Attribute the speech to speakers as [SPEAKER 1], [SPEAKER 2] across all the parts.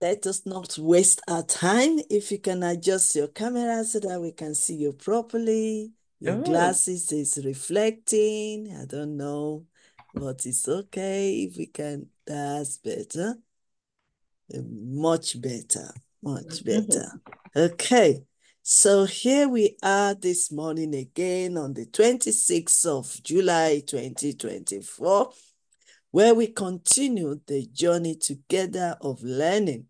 [SPEAKER 1] Let us not waste our time. If you can adjust your camera so that we can see you properly. Your
[SPEAKER 2] Oh,
[SPEAKER 1] glasses is reflecting. I don't know, but it's okay if we can. That's better. Much better. Much better. Okay. So here we are this morning again on the 26th of July 2024, where we continue the journey together of learning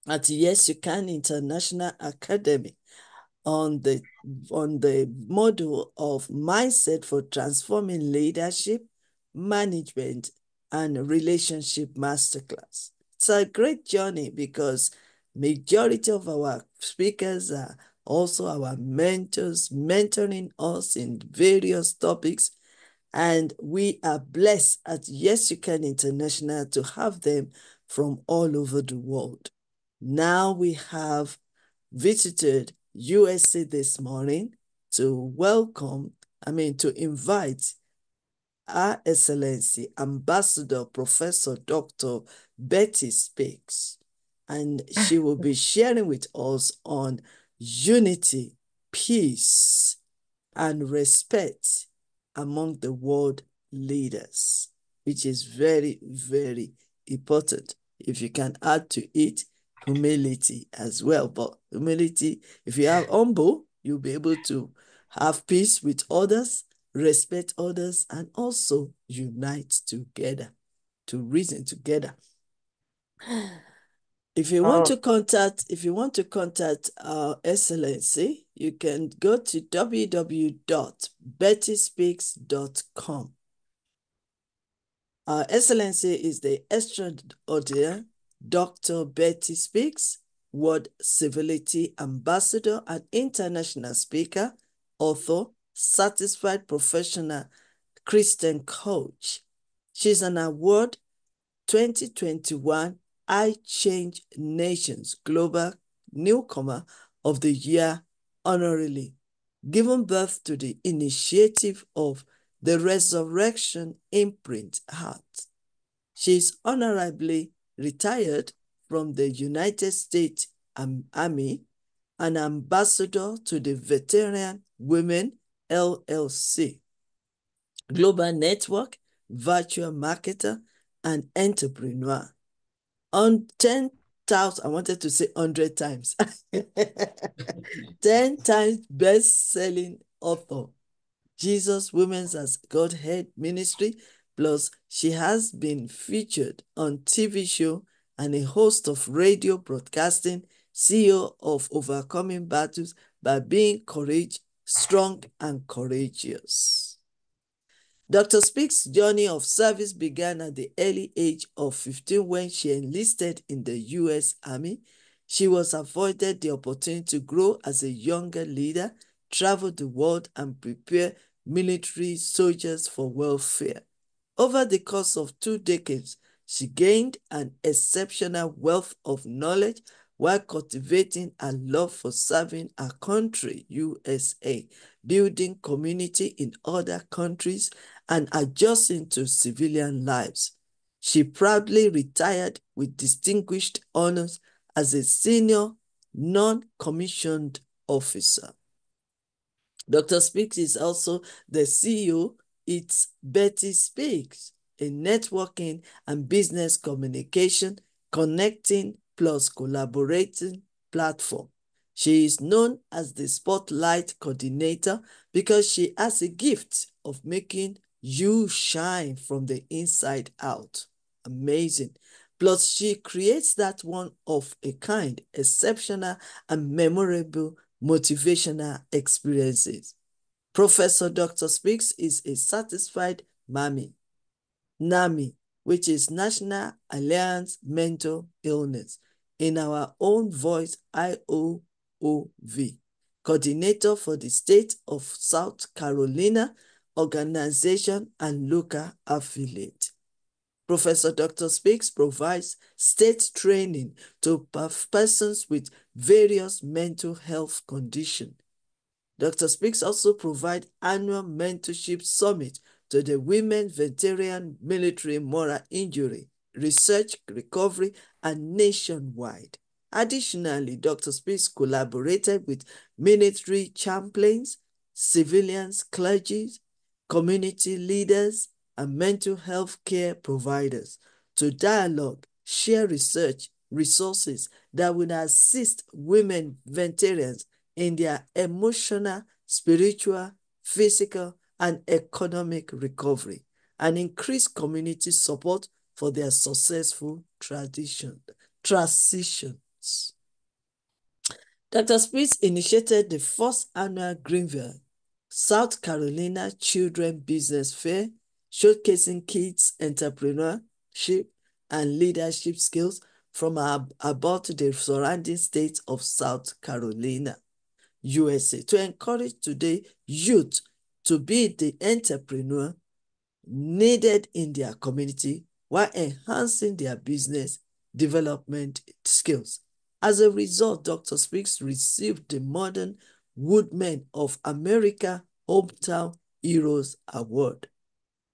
[SPEAKER 1] at YYCI International Academy on the model of mindset for transforming leadership, management, and relationship masterclass. It's a great journey because majority of our speakers are also our mentors, mentoring us in various topics. And we are blessed at YYCI International to have them from all over the world. Now we have visited USA this morning to to invite Our Excellency Ambassador Professor Dr. Betty Speaks. And she will be sharing with us on unity, peace, and respect among the world leaders, which is very, very important. If you can add to it humility as well. But humility, if you are humble, you'll be able to have peace with others, respect others, and also unite together, to reason together. If you want
[SPEAKER 2] oh,
[SPEAKER 1] to contact our excellency, you can go to www.bettyspeaks.com. Our excellency is the extraordinary Dr. Betty Speaks, World Civility Ambassador and international speaker, author, certified professional Christian coach. She's an award 2021 I Change Nations Global Newcomer of the Year honorarily, given birth to the initiative of the Resurrection Imprint Heart. She is honorably retired from the United States Army, an ambassador to the Veteran Women LLC, Global Network, virtual marketer, and entrepreneur. On 10,000, I wanted to say 100 times. 10 times best-selling author. Jesus Women's as Godhead Ministry, plus she has been featured on TV show and a host of radio broadcasting, CEO of Overcoming Battles by Being Strong and Courageous. Dr. Speaks' journey of service began at the early age of 15 when she enlisted in the U.S. Army. She was afforded the opportunity to grow as a younger leader, travel the world, and prepare military soldiers for welfare. Over the course of 2 decades, she gained an exceptional wealth of knowledge while cultivating a love for serving her country, USA, building community in other countries, and adjusting to civilian lives. She proudly retired with distinguished honors as a senior non-commissioned officer. Dr. Speaks is also the CEO. It's Betty Speaks, a networking and business communication, connecting plus collaborating platform. She is known as the Spotlight Coordinator because she has a gift of making you shine from the inside out. Amazing. Plus, she creates that one of a kind, exceptional, and memorable motivational experiences. Professor Dr. Speaks is a certified MAMI, NAMI, which is National Alliance Mental Illness, in our own voice, IOOV, coordinator for the state of South Carolina, organization and local affiliate. Professor Dr. Speaks provides state training to persons with various mental health conditions. Dr. Speaks also provides annual mentorship summit to the Women Veteran Military Moral Injury research, recovery, and nationwide. Additionally, Dr. Speaks collaborated with military chaplains, civilians, clergy, community leaders, and mental health care providers to dialogue, share research, resources that will assist women veterans in their emotional, spiritual, physical, and economic recovery, and increase community support for their successful transitions. Dr. Spitz initiated the first annual Greenville, South Carolina Children Business Fair, showcasing kids' entrepreneurship and leadership skills from about the surrounding states of South Carolina, USA, to encourage today youth to be the entrepreneur needed in their community while enhancing their business development skills. As a result, Dr. Speaks received the Modern Woodmen of America Hometown Heroes Award.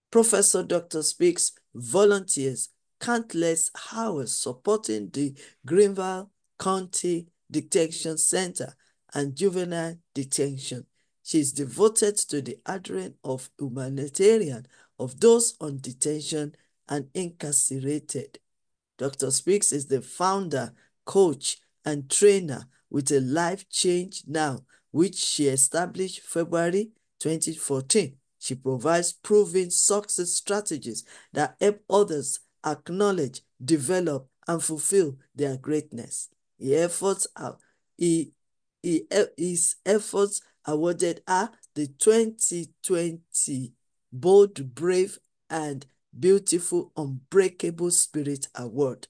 [SPEAKER 1] Professor Dr. Speaks volunteers countless hours supporting the Greenville County Detention Center and juvenile detention. She is devoted to the adherence of humanitarian of those on detention and incarcerated. Dr. Speaks is the founder, coach, and trainer with a Life Change Now, which she established February 2014. She provides proven success strategies that help others acknowledge, develop, and fulfill their greatness. His efforts awarded her the 2020 Bold, Brave, and Beautiful Unbreakable Spirit Award,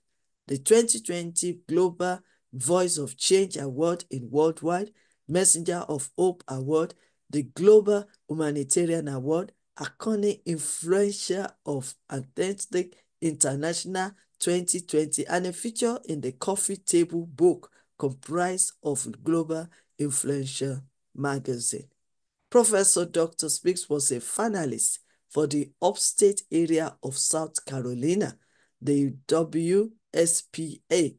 [SPEAKER 1] the 2020 Global Voice of Change Award in Worldwide, Messenger of Hope Award, the Global Humanitarian Award, Akoni Influencer of Authentic International 2020, and a feature in the Coffee Table book comprised of Global Influencer magazine. Professor Dr. Speaks was a finalist for the upstate area of South Carolina, the WSPA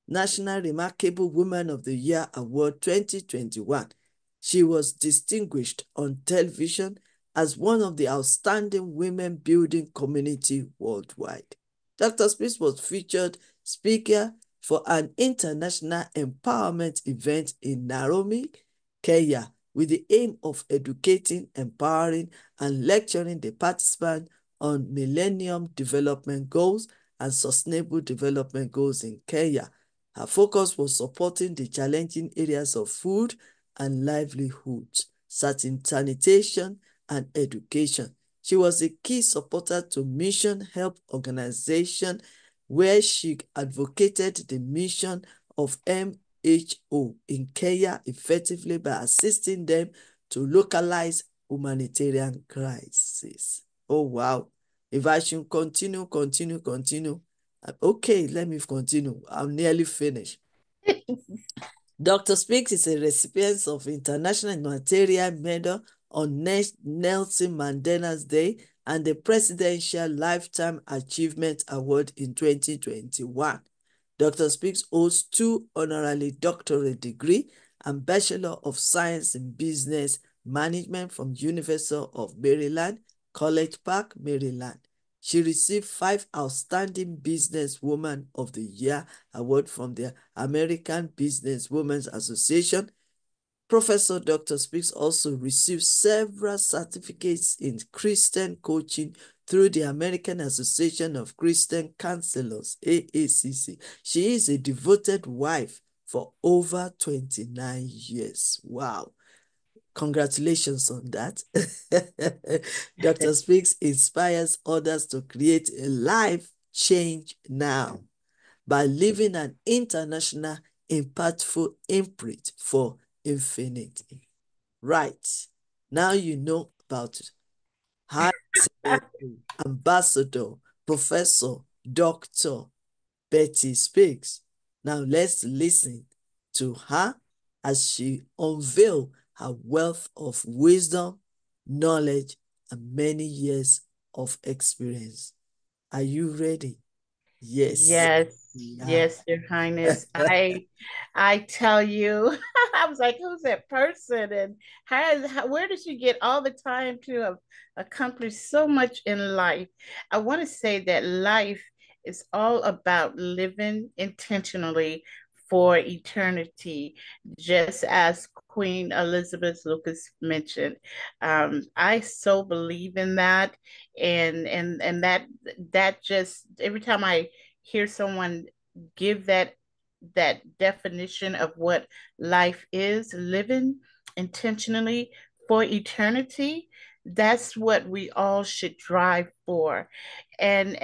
[SPEAKER 1] National Remarkable Woman of the Year Award 2021. She was distinguished on television as one of the outstanding women building community worldwide. Dr. Speaks was featured speaker for an international empowerment event in Nairobi, Kenya, with the aim of educating, empowering, and lecturing the participants on Millennium Development Goals and Sustainable Development Goals in Kenya. Her focus was supporting the challenging areas of food and livelihoods, sanitation, and education. She was a key supporter to Mission Help Organization, where she advocated the mission of WHO in Kenya effectively by assisting them to localize humanitarian crises. Oh, wow. If I should continue. Okay, let me continue. I'm nearly finished. Dr. Speaks is a recipient of International Humanitarian Medal on Nelson Mandela's Day and the Presidential Lifetime Achievement Award in 2021. Dr. Speaks holds 2 honorary doctorate degrees and Bachelor of Science in Business Management from University of Maryland, College Park, Maryland. She received 5 Outstanding Businesswoman of the Year award from the American Businesswomen's Association. Professor Dr. Speaks also received several certificates in Christian coaching through the American Association of Christian Counselors, AACC. She is a devoted wife for over 29 years. Wow. Congratulations on that. Dr. Speaks inspires others to create a life change now by leaving an international impactful imprint for infinity. Right. Now you know about it. High Ambassador, Professor, Dr. Betty Speaks. Now let's listen to her as she unveils her wealth of wisdom, knowledge, and many years of experience. Are you ready? Yes,
[SPEAKER 2] Yes,
[SPEAKER 1] we are.
[SPEAKER 2] yes, Your Highness. I tell you, I was like, who's that person? And where did she get all the time to have accomplished so much in life? I want to say that life is all about living intentionally for eternity, just as Queen Elizabeth Lucas mentioned. I so believe in that, and that just every time I hear someone give that definition of what life is, living intentionally for eternity, that's what we all should drive for. And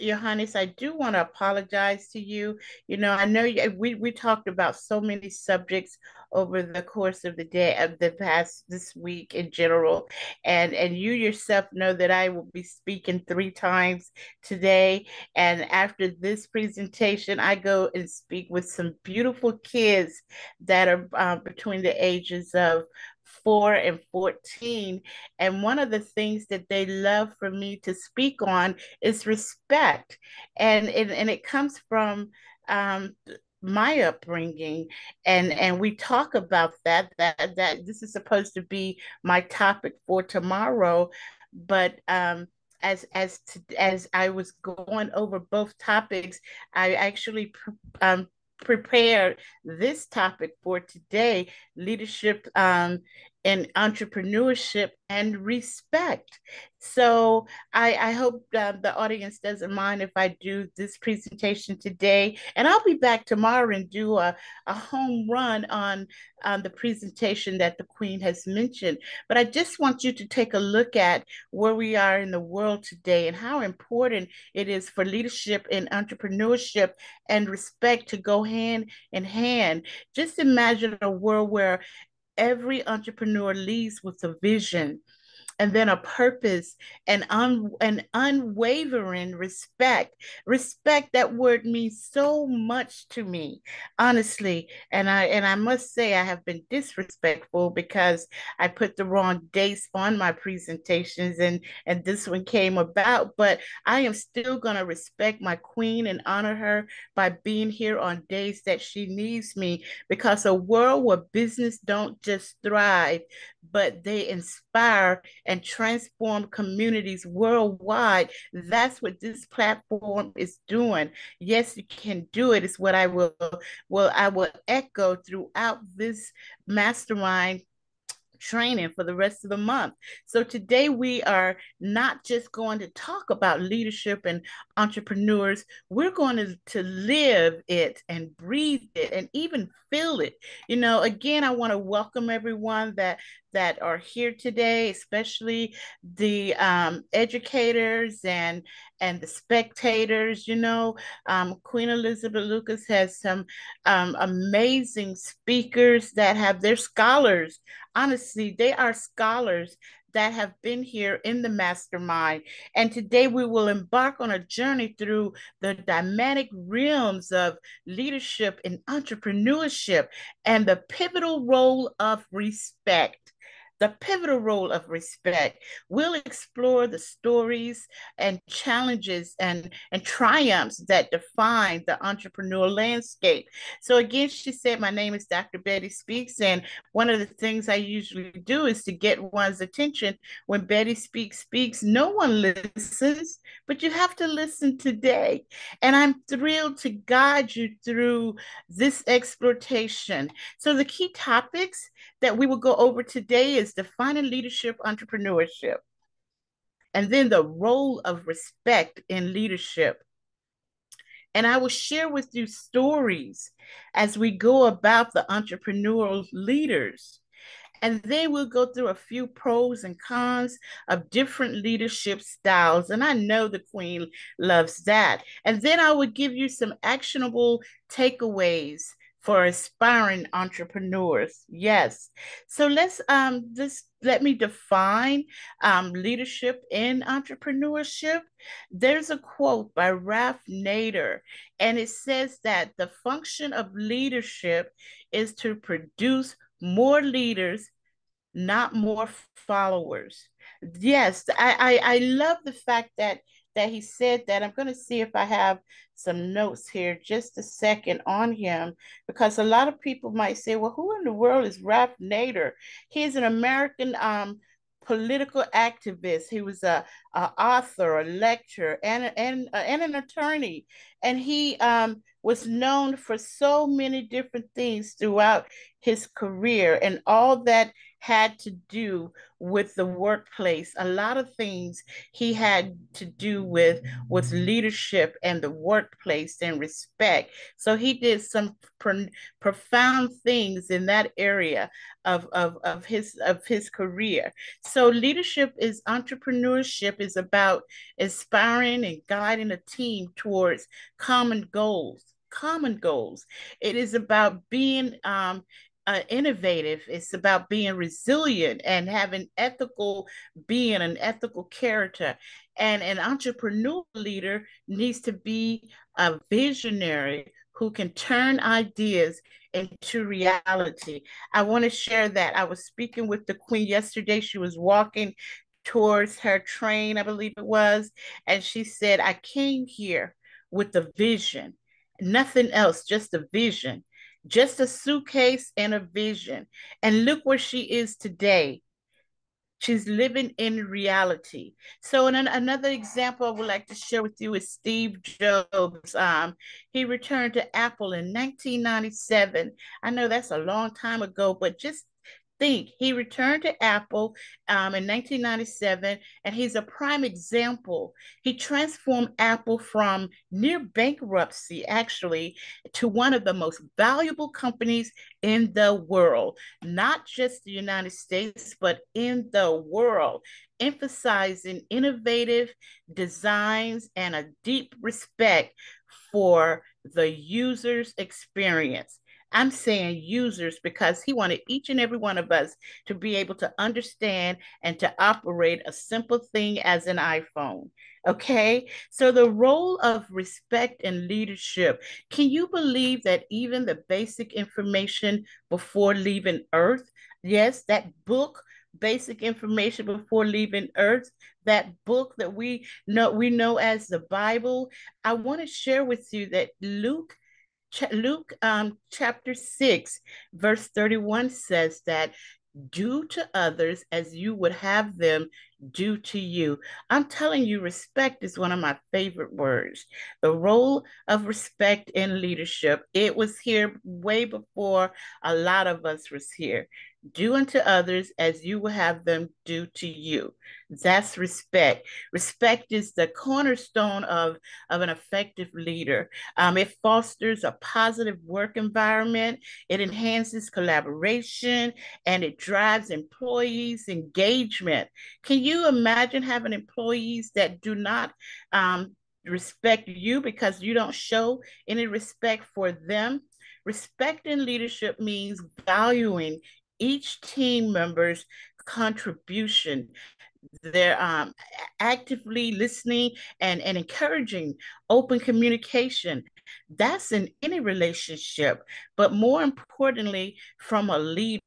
[SPEAKER 2] Your Highness, I do want to apologize to you. You know, I know we talked about so many subjects over the course of the day of the past this week in general, and you yourself know that I will be speaking 3 times today. And after this presentation, I go and speak with some beautiful kids that are between the ages of 4 and 14. And one of the things that they love for me to speak on is respect. And it comes from my upbringing, and we talk about that this is supposed to be my topic for tomorrow, but as I was going over both topics, I actually prepared this topic for today: leadership and entrepreneurship and respect. So I hope the audience doesn't mind if I do this presentation today, and I'll be back tomorrow and do a home run on the presentation that the Queen has mentioned. But I just want you to take a look at where we are in the world today and how important it is for leadership and entrepreneurship and respect to go hand in hand. Just imagine a world where every entrepreneur leads with a vision and then a purpose and an unwavering respect. Respect, that word means so much to me, honestly. And I must say I have been disrespectful because I put the wrong dates on my presentations, and this one came about. But I am still gonna respect my queen and honor her by being here on days that she needs me, because a world where business don't just thrive, but they inspire and transform communities worldwide. That's what this platform is doing. Yes, you can do it. Is what I will echo throughout this mastermind training for the rest of the month. So today we are not just going to talk about leadership and entrepreneurs, we're going to live it and breathe it and even feel it. You know, again, I want to welcome everyone that are here today, especially the educators and the spectators. You know, Queen Elizabeth Lucas has some amazing speakers that have their scholars. Honestly, they are scholars that have been here in the mastermind. And today we will embark on a journey through the dynamic realms of leadership and entrepreneurship and the pivotal role of respect. The pivotal role of respect. We'll explore the stories and challenges and triumphs that define the entrepreneurial landscape. So again, she said, my name is Dr. Betty Speaks, and one of the things I usually do is to get one's attention. When Betty speaks, no one listens, but you have to listen today. And I'm thrilled to guide you through this exploration. So the key topics that we will go over today is defining leadership entrepreneurship, and then the role of respect in leadership. And I will share with you stories as we go about the entrepreneurial leaders. And then we'll go through a few pros and cons of different leadership styles. And I know the Queen loves that. And then I will give you some actionable takeaways for aspiring entrepreneurs. Yes. So let me define leadership in entrepreneurship. There's a quote by Ralph Nader, and it says that the function of leadership is to produce more leaders, not more followers. Yes, I love the fact that that he said that. I'm going to see if I have some notes here, just a second on him, because a lot of people might say, well, who in the world is Ralph Nader? He's an American political activist. He was a author, a lecturer, and an attorney. And he was known for so many different things throughout his career, and all that had to do with the workplace. A lot of things he had to do with leadership and the workplace and respect. So he did some profound things in that area of his career. So leadership is entrepreneurship is about inspiring and guiding a team towards common goals. Common goals. It is about being innovative. It's about being resilient and having ethical being, an ethical character. And an entrepreneur leader needs to be a visionary who can turn ideas into reality. I want to share that. I was speaking with the Queen yesterday. She was walking towards her train, I believe it was, and she said, I came here with a vision, nothing else, just a vision, just a suitcase and a vision. And look where she is today. She's living in reality. So, another example I would like to share with you is Steve Jobs. He returned to Apple in 1997. I know that's a long time ago, but just think he returned to Apple in 1997, and he's a prime example. He transformed Apple from near bankruptcy, actually, to one of the most valuable companies in the world, not just the United States, but in the world, emphasizing innovative designs and a deep respect for the user's experience. I'm saying users because he wanted each and every one of us to be able to understand and to operate a simple thing as an iPhone. Okay, so the role of respect and leadership. Can you believe that even the basic information before leaving Earth? Yes, that book, Basic Information Before Leaving Earth, that book that we know as the Bible. I want to share with you that Luke chapter 6, verse 31 says that do to others as you would have them do to you. I'm telling you, respect is one of my favorite words. The role of respect in leadership, it was here way before a lot of us was here. Do unto others as you will have them do to you. That's respect. Respect is the cornerstone of an effective leader. It fosters a positive work environment. It enhances collaboration and it drives employees' engagement. Can you imagine having employees that do not respect you because you don't show any respect for them? Respect in leadership means valuing each team member's contribution. They're actively listening and encouraging open communication. That's in any relationship, but more importantly, from a leader.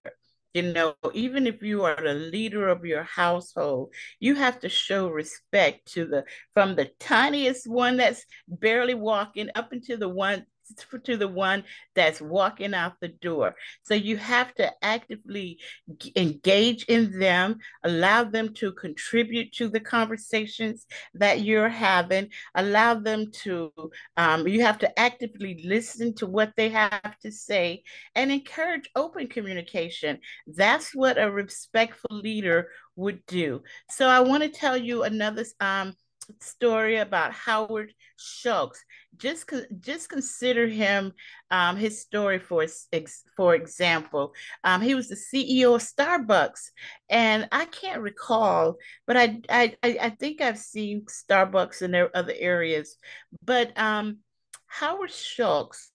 [SPEAKER 2] You know, even if you are the leader of your household, you have to show respect to the from the tiniest one that's barely walking up into the one that's walking out the door. So you have to actively engage in them, allow them to contribute to the conversations that you're having, allow them to, you have to actively listen to what they have to say and encourage open communication. That's what a respectful leader would do. So I want to tell you another story about Howard Schultz. Just consider him, his story for example. He was the CEO of Starbucks, and I can't recall, but I think I've seen Starbucks in their other areas. But Howard Schultz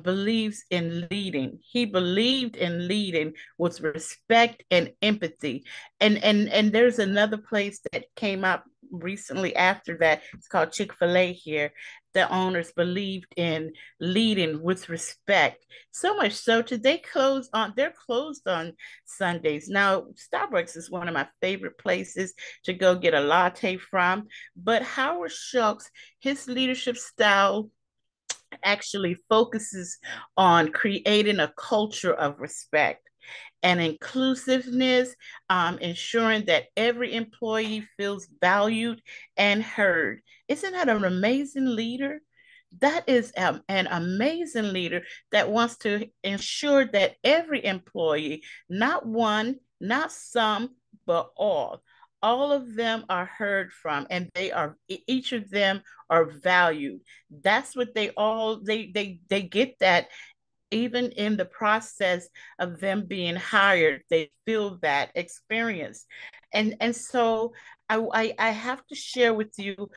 [SPEAKER 2] believes in leading. He believed in leading with respect and empathy. And there's another place that came up recently after that. It's called Chick-fil-A here. The owners believed in leading with respect. So much so today they're closed on Sundays. Now, Starbucks is one of my favorite places to go get a latte from. But Howard Schultz, his leadership style actually focuses on creating a culture of respect and inclusiveness, ensuring that every employee feels valued and heard. Isn't that an amazing leader? That is an amazing leader that wants to ensure that every employee, not one, not some, but all of them are heard from, and each of them are valued. That's what they get that even in the process of them being hired, they feel that experience. And so I have to share with you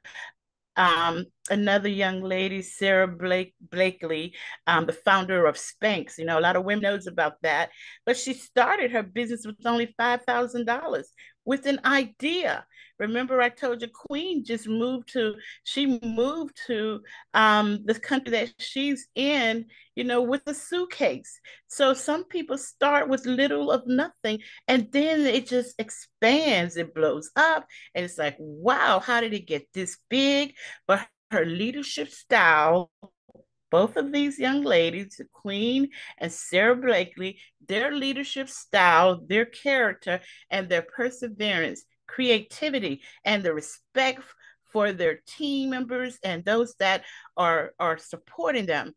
[SPEAKER 2] another young lady, Sarah Blakely, the founder of Spanx. You know, a lot of women knows about that, but she started her business with only $5,000 with an idea. Remember, I told you Queen just she moved to the country that she's in, you know, with a suitcase. So some people start with little of nothing, and then it just expands, it blows up, and it's like, wow, how did it get this big? But her leadership style, both of these young ladies, the Queen and Sarah Blakely, their leadership style, their character, and their perseverance, creativity, and the respect for their team members and those that are supporting them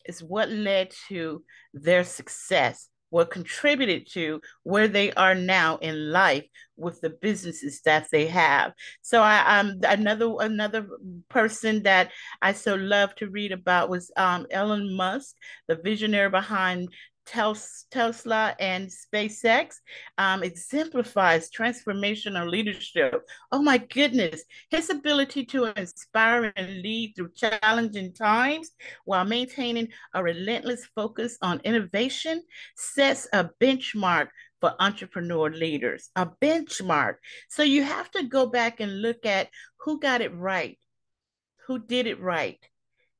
[SPEAKER 2] is what led to their success, what contributed to where they are now in life with the businesses that they have. So another person that I so love to read about was Elon Musk, the visionary behind Tesla and SpaceX, exemplifies transformational leadership. Oh my goodness, his ability to inspire and lead through challenging times while maintaining a relentless focus on innovation sets a benchmark for entrepreneur leaders, a benchmark. So you have to go back and look at who got it right, who did it right,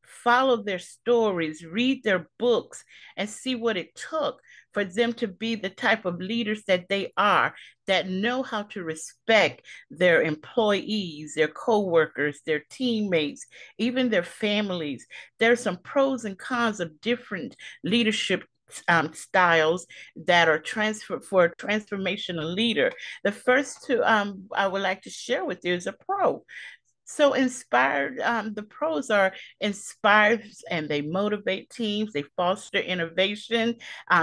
[SPEAKER 2] follow their stories, read their books, and see what it took for them to be the type of leaders that they are, that know how to respect their employees, their co-workers, their teammates, even their families. There's some pros and cons of different leadership styles that are transferred for a transformational leader. The first two I would like to share with you is a pro. So inspired, the pros are inspired and they motivate teams, they foster innovation,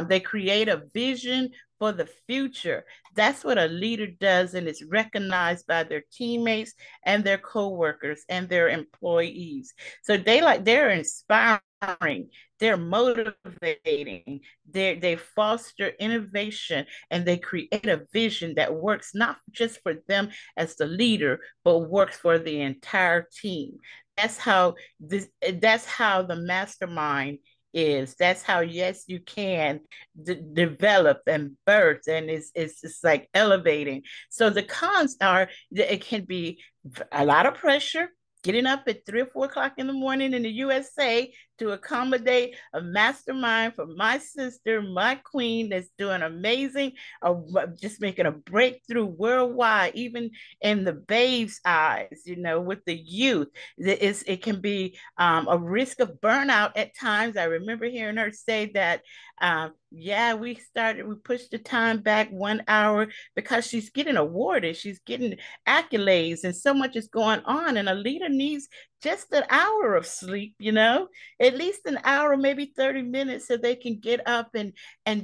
[SPEAKER 2] they create a vision for the future. That's what a leader does, and it's recognized by their teammates and their co-workers and their employees. So they're inspiring, they're motivating, they foster innovation, and they create a vision that works not just for them as the leader, but works for the entire team. That's how that's how the mastermind is. That's how, yes, you can develop and birth, and it's like elevating. So the cons are that it can be a lot of pressure, getting up at 3 or 4 o'clock in the morning in the USA to accommodate a mastermind for my sister, my queen, that's doing amazing, just making a breakthrough worldwide, even in the babes' eyes, you know, with the youth. It can be a risk of burnout at times. I remember hearing her say that, yeah, we pushed the time back 1 hour because she's getting awarded, she's getting accolades, and so much is going on. And a leader needs just an hour of sleep, you know, at least an hour, maybe 30 minutes, so they can get up and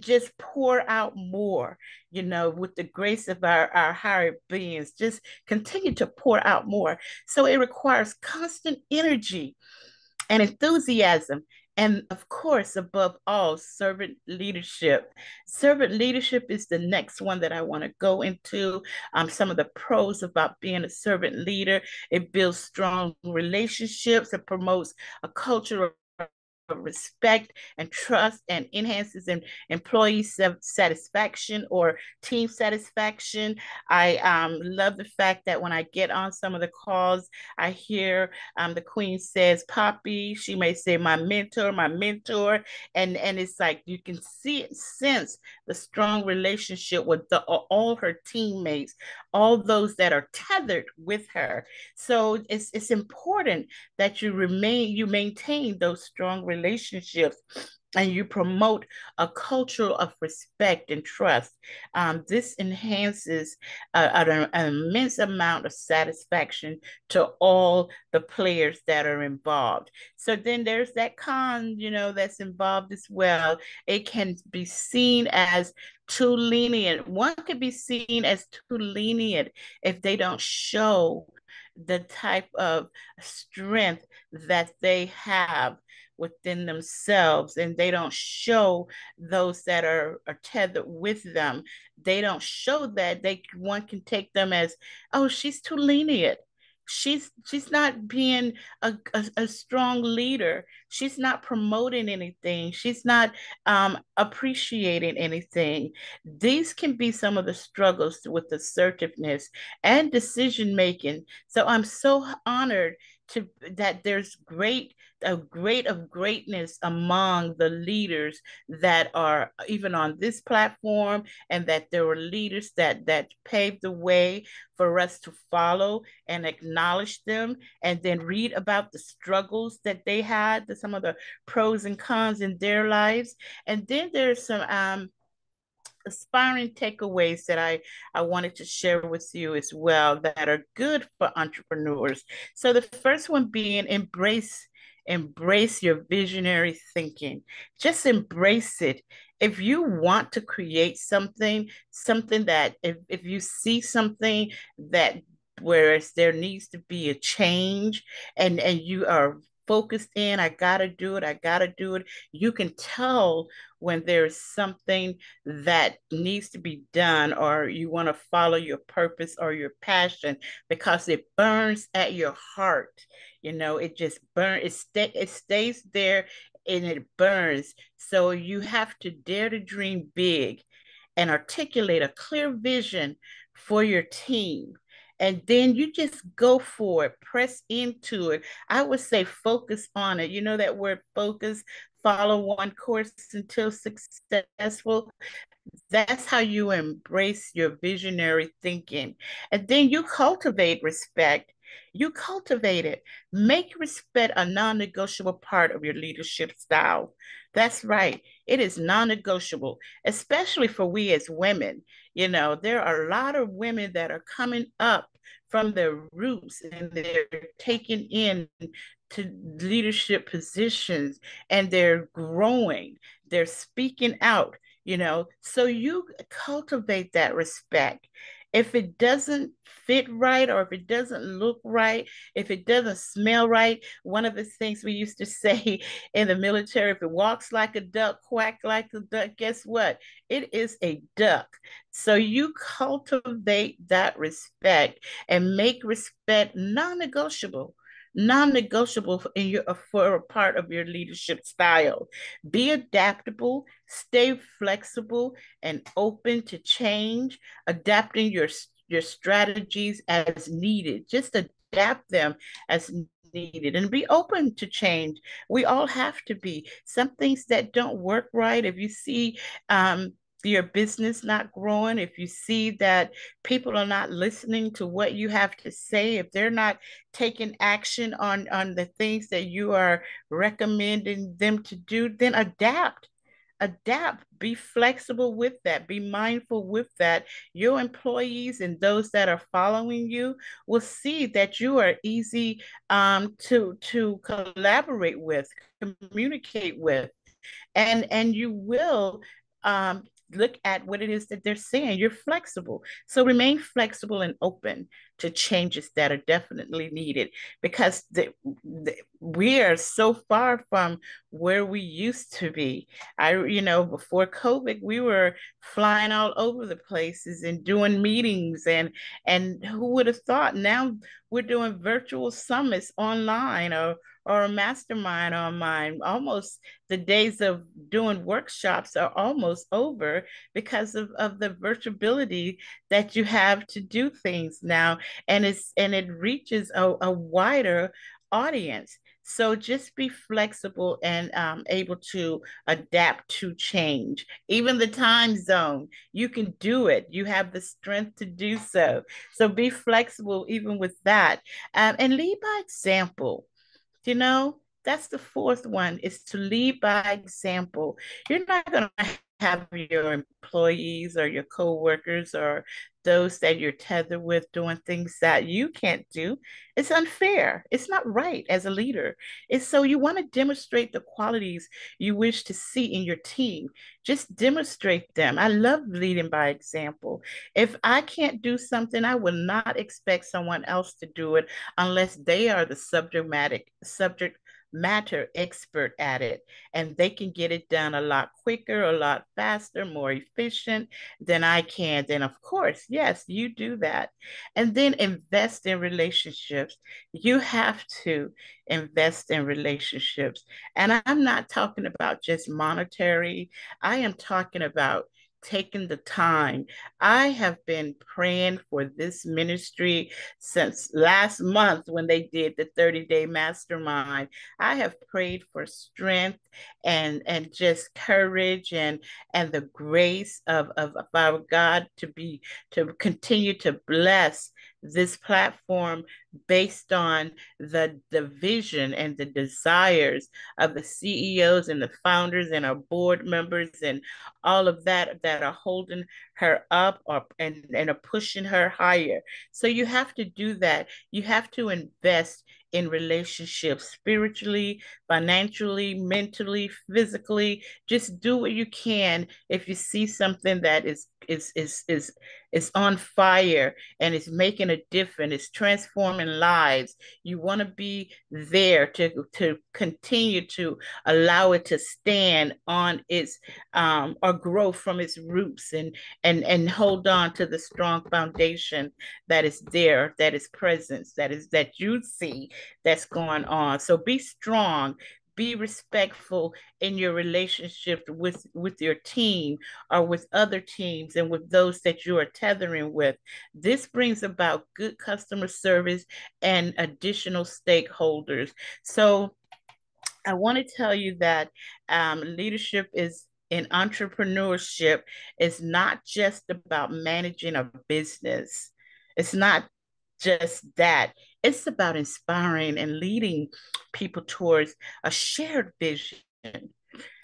[SPEAKER 2] just pour out more, you know, with the grace of our higher beings, just continue to pour out more. So it requires constant energy and enthusiasm. And of course, above all, servant leadership. Servant leadership is the next one that I want to go into. Some of the pros about being a servant leader: it builds strong relationships, it promotes a culture of respect and trust and enhances employee satisfaction or team satisfaction. I love the fact that when I get on some of the calls, I hear the queen says, Poppy, she may say my mentor. And it's like you can sense the strong relationship with all her teammates, all those that are tethered with her. So it's important that you maintain those strong relationships and you promote a culture of respect and trust. This enhances an immense amount of satisfaction to all the players that are involved. So then there's that con, that's involved as well. It can be seen as too lenient. One could be seen as too lenient if they don't show the type of strength that they have within themselves, and they don't show those that are tethered with them. They don't show that. One can take them as, oh, she's too lenient. She's not being a strong leader. She's not promoting anything. She's not appreciating anything. These can be some of the struggles with assertiveness and decision making. So I'm so honored that there's a great of greatness among the leaders that are even on this platform, and that there were leaders that paved the way for us to follow and acknowledge them, and then read about the struggles that they had, some of the pros and cons in their lives. And then there's some aspiring takeaways that I wanted to share with you as well that are good for entrepreneurs. So the first one being embrace your visionary thinking. Just embrace it. If you want to create something that if you see something that whereas there needs to be a change, and you are focused in, I gotta do it, you can tell when there's something that needs to be done, or you want to follow your purpose or your passion, because it burns at your heart. It just burns, it stays there and it burns. So you have to dare to dream big and articulate a clear vision for your team. And then you just go for it, press into it. I would say focus on it. You know that word focus, follow one course until successful. That's how you embrace your visionary thinking. And then you cultivate respect. You cultivate it. Make respect a non negotiable part of your leadership style. That's right. It is non negotiable, especially for we as women. There are a lot of women that are coming up from their roots, and they're taking in to leadership positions, and they're growing, they're speaking out. So you cultivate that respect. If it doesn't fit right, or if it doesn't look right, if it doesn't smell right, one of the things we used to say in the military, if it walks like a duck, quack like a duck, guess what? It is a duck. So you cultivate that respect and make respect non-negotiable, non-negotiable for a part of your leadership style. Be adaptable, stay flexible and open to change, adapting your strategies as needed. Just adapt them as needed and be open to change. We all have to be. Some things that don't work right, if you see your business not growing, if you see that people are not listening to what you have to say, if they're not taking action on the things that you are recommending them to do, then adapt, be flexible with that, be mindful with that. Your employees and those that are following you will see that you are easy to collaborate with, communicate with, and you will um, look at what it is that they're saying. You're flexible. So remain flexible and open to changes that are definitely needed, because we are so far from where we used to be. Before COVID, we were flying all over the places and doing meetings, and who would have thought? Now we're doing virtual summits online, or or a mastermind online. Almost the days of doing workshops are almost over because of the virtuality that you have to do things now. And it reaches a wider audience. So just be flexible and able to adapt to change. Even the time zone, you can do it. You have the strength to do so. So be flexible even with that. And lead by example. You know, that's the fourth one, is to lead by example. You're not going to have your employees or your coworkers or those that you're tethered with doing things that you can't do. It's unfair. It's not right as a leader. It's so you want to demonstrate the qualities you wish to see in your team. Just demonstrate them. I love leading by example. If I can't do something, I will not expect someone else to do it unless they are the subject matter expert at it, and they can get it done a lot quicker, a lot faster, more efficient than I can. Then of course, yes, you do that. And then invest in relationships. You have to invest in relationships, and I'm not talking about just monetary. I am talking about taking the time. I have been praying for this ministry since last month when they did the 30-day mastermind. I have prayed for strength and just courage and the grace of our God to continue to bless this platform based on the vision and the desires of the CEOs and the founders and our board members and all of that are holding her up and are pushing her higher. So you have to do that. You have to invest in relationships spiritually, financially, mentally, physically. Just do what you can. If you see something that is on fire and is making a difference, it's transforming lives, you want to be there to continue to allow it to stand on its or grow from its roots and hold on to the strong foundation that is there, that is presence, that you see that's going on. So be strong, be respectful in your relationship with your team or with other teams and with those that you are tethering with. This brings about good customer service and additional stakeholders. So I want to tell you that leadership is in entrepreneurship is not just about managing a business. It's not just that. It's about inspiring and leading people towards a shared vision.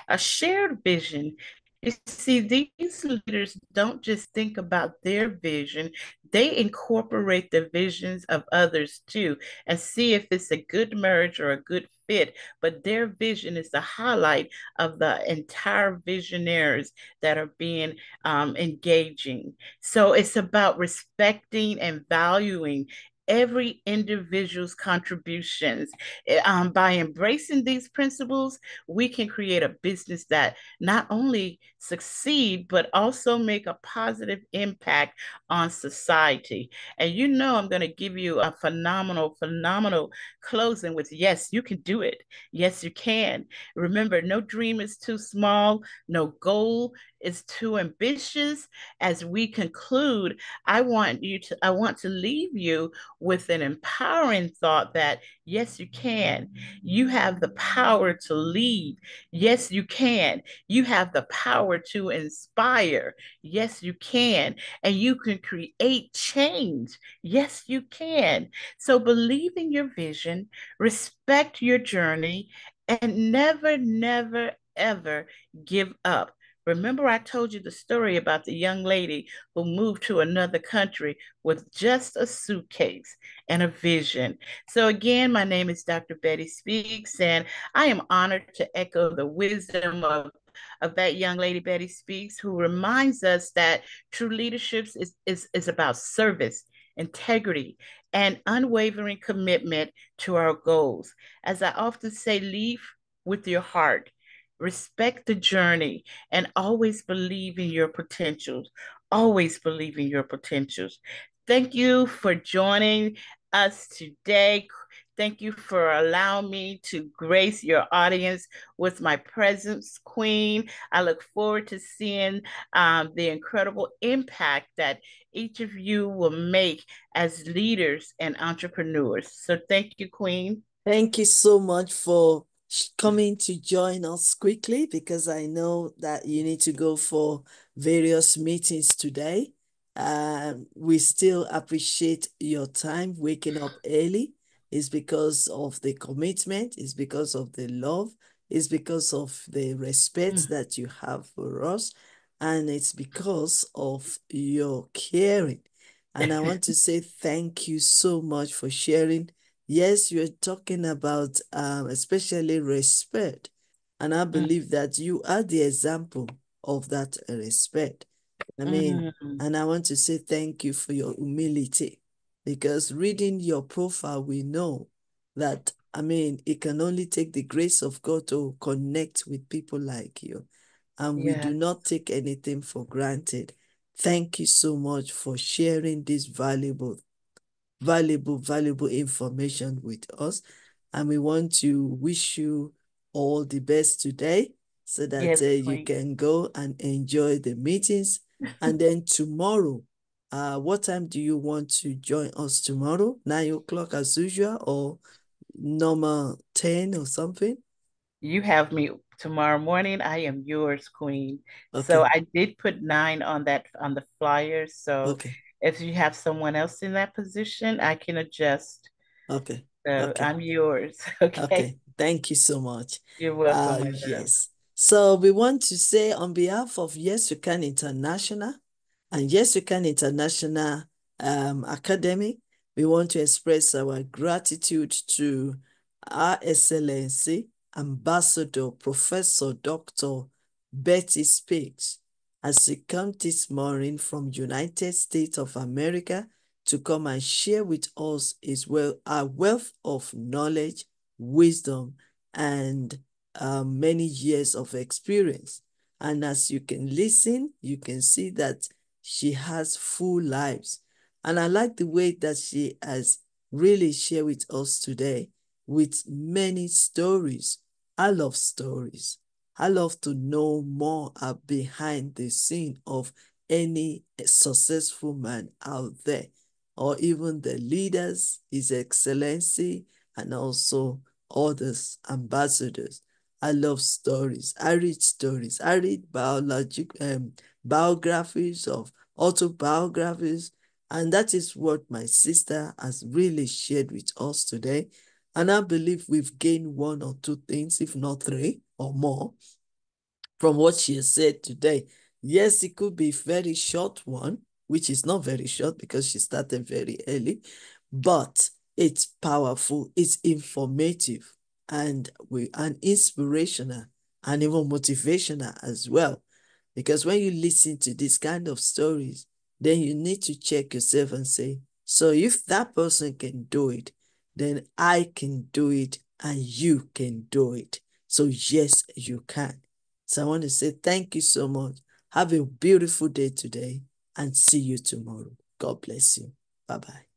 [SPEAKER 2] A shared vision. You see, these leaders don't just think about their vision, they incorporate the visions of others too and see if it's a good marriage or a good fit. But their vision is the highlight of the entire visionaries that are being engaging. So it's about respecting and valuing every individual's contributions. By embracing these principles, we can create a business that not only succeed, but also make a positive impact on society. And you know, I'm going to give you a phenomenal closing with yes, you can do it. Yes, you can. Remember, no dream is too small, no goal is too ambitious. As we conclude, I want to leave you with an empowering thought that yes, you can. You have the power to lead. Yes, you can. You have the power to inspire. Yes, you can. And you can create change. Yes, you can. So believe in your vision, respect your journey, and never, ever give up. Remember, I told you the story about the young lady who moved to another country with just a suitcase and a vision. So, again, my name is Dr. Betty Speaks, and I am honored to echo the wisdom of that young lady, Betty Speaks, who reminds us that true leadership is about service, integrity, and unwavering commitment to our goals. As I often say, lead with your heart, respect the journey, and always believe in your potentials. Always believe in your potentials. Thank you for joining us today. Thank you for allowing me to grace your audience with my presence, Queen. I look forward to seeing the incredible impact that each of you will make as leaders and entrepreneurs. So thank you, Queen.
[SPEAKER 1] Thank you so much for coming to join us quickly because I know that you need to go for various meetings today. We still appreciate your time waking up early. It's because of the commitment, it's because of the love, it's because of the respect that you have for us, and it's because of your caring. And I want to say thank you so much for sharing. Yes, you're talking about especially respect. And I believe that you are the example of that respect. I mean,
[SPEAKER 2] Mm,
[SPEAKER 1] and I want to say thank you for your humility because reading your profile, we know that, I mean, it can only take the grace of God to connect with people like you. And we
[SPEAKER 2] yeah,
[SPEAKER 1] do not take anything for granted. Thank you so much for sharing this valuable information with us. And we want to wish you all the best today so that
[SPEAKER 2] yes,
[SPEAKER 1] you
[SPEAKER 2] Queen.
[SPEAKER 1] can go and enjoy the meetings. And then tomorrow, what time do you want to join us tomorrow? 9 o'clock as usual or normal 10 or something?
[SPEAKER 2] You have me tomorrow morning. I am yours, Queen. So
[SPEAKER 1] Okay,
[SPEAKER 2] I did put 9 on that on the flyers. So
[SPEAKER 1] okay,
[SPEAKER 2] if you have someone else in that position, I can adjust.
[SPEAKER 1] okay,
[SPEAKER 2] So
[SPEAKER 1] okay.
[SPEAKER 2] I'm yours. Okay.
[SPEAKER 1] Okay, thank you so much.
[SPEAKER 2] You're welcome, my love.
[SPEAKER 1] Yes. So we want to say on behalf of Yes You Can International and Yes You Can International Academy, we want to express our gratitude to Our Excellency Ambassador Professor Dr. Betty Speaks as she comes this morning from United States of America to come and share with us our wealth of knowledge, wisdom, and many years of experience. And as you can listen, you can see that she has full lives. And I like the way that she has really shared with us today with many stories. I love stories. I love to know more behind the scene of any successful man out there, or even the leaders, His Excellency, and also others, ambassadors. I love stories. I read stories. I read biographies of autobiographies, and that is what my sister has really shared with us today. And I believe we've gained one or two things, if not three or more, from what she has said today. Yes, it could be a very short one, which is not very short because she started very early, but it's powerful, it's informative, and inspirational and even motivational as well. Because when you listen to this kind of stories, then you need to check yourself and say, so if that person can do it, then I can do it and you can do it. So yes, you can. So I want to say thank you so much. Have a beautiful day today and see you tomorrow. God bless you. Bye-bye.